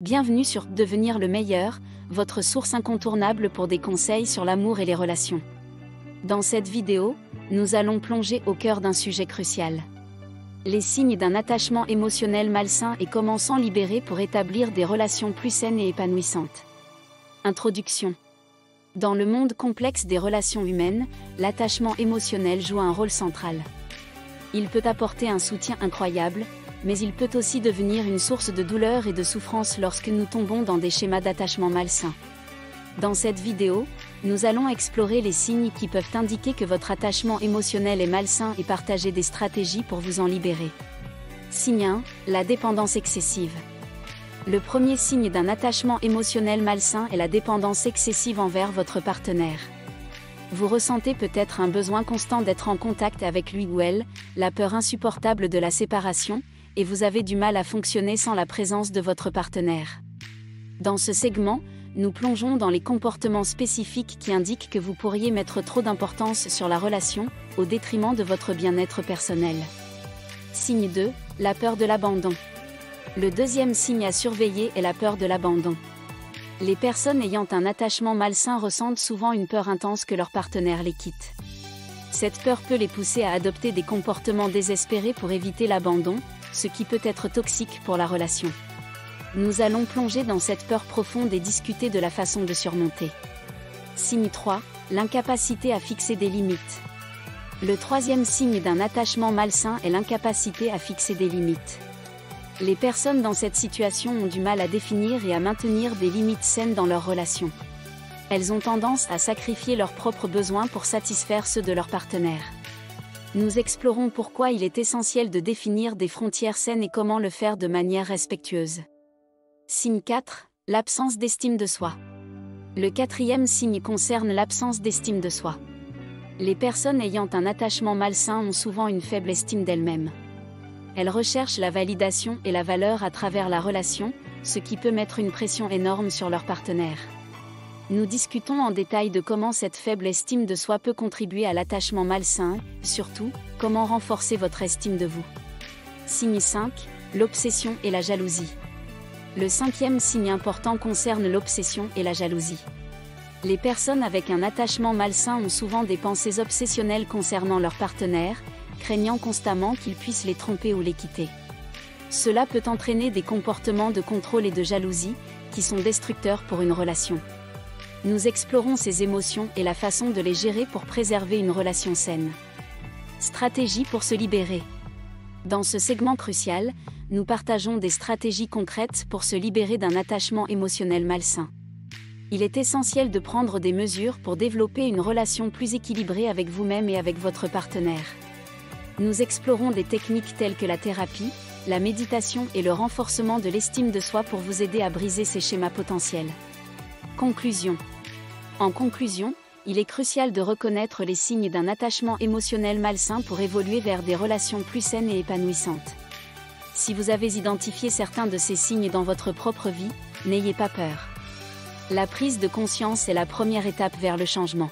Bienvenue sur Devenir le meilleur, votre source incontournable pour des conseils sur l'amour et les relations. Dans cette vidéo, nous allons plonger au cœur d'un sujet crucial. Les signes d'un attachement émotionnel malsain et comment s'en libérer pour établir des relations plus saines et épanouissantes. Introduction. Dans le monde complexe des relations humaines, l'attachement émotionnel joue un rôle central. Il peut apporter un soutien incroyable, mais il peut aussi devenir une source de douleur et de souffrance lorsque nous tombons dans des schémas d'attachement malsains. Dans cette vidéo, nous allons explorer les signes qui peuvent indiquer que votre attachement émotionnel est malsain et partager des stratégies pour vous en libérer. Signe 1, la dépendance excessive. Le premier signe d'un attachement émotionnel malsain est la dépendance excessive envers votre partenaire. Vous ressentez peut-être un besoin constant d'être en contact avec lui ou elle, la peur insupportable de la séparation, et vous avez du mal à fonctionner sans la présence de votre partenaire. Dans ce segment, nous plongeons dans les comportements spécifiques qui indiquent que vous pourriez mettre trop d'importance sur la relation, au détriment de votre bien-être personnel. Signe 2, la peur de l'abandon. Le deuxième signe à surveiller est la peur de l'abandon. Les personnes ayant un attachement malsain ressentent souvent une peur intense que leur partenaire les quitte. Cette peur peut les pousser à adopter des comportements désespérés pour éviter l'abandon, ce qui peut être toxique pour la relation. Nous allons plonger dans cette peur profonde et discuter de la façon de surmonter. Signe 3, l'incapacité à fixer des limites. Le troisième signe d'un attachement malsain est l'incapacité à fixer des limites. Les personnes dans cette situation ont du mal à définir et à maintenir des limites saines dans leur relation. Elles ont tendance à sacrifier leurs propres besoins pour satisfaire ceux de leur partenaire. Nous explorons pourquoi il est essentiel de définir des frontières saines et comment le faire de manière respectueuse. Signe 4, l'absence d'estime de soi. Le quatrième signe concerne l'absence d'estime de soi. Les personnes ayant un attachement malsain ont souvent une faible estime d'elles-mêmes. Elles recherchent la validation et la valeur à travers la relation, ce qui peut mettre une pression énorme sur leur partenaire. Nous discutons en détail de comment cette faible estime de soi peut contribuer à l'attachement malsain, et surtout, comment renforcer votre estime de vous. Signe 5, l'obsession et la jalousie. Le cinquième signe important concerne l'obsession et la jalousie. Les personnes avec un attachement malsain ont souvent des pensées obsessionnelles concernant leur partenaire, craignant constamment qu'ils puissent les tromper ou les quitter. Cela peut entraîner des comportements de contrôle et de jalousie, qui sont destructeurs pour une relation. Nous explorons ces émotions et la façon de les gérer pour préserver une relation saine. Stratégie pour se libérer. Dans ce segment crucial, nous partageons des stratégies concrètes pour se libérer d'un attachement émotionnel malsain. Il est essentiel de prendre des mesures pour développer une relation plus équilibrée avec vous-même et avec votre partenaire. Nous explorons des techniques telles que la thérapie, la méditation et le renforcement de l'estime de soi pour vous aider à briser ces schémas potentiels. Conclusion. En conclusion, il est crucial de reconnaître les signes d'un attachement émotionnel malsain pour évoluer vers des relations plus saines et épanouissantes. Si vous avez identifié certains de ces signes dans votre propre vie, n'ayez pas peur. La prise de conscience est la première étape vers le changement.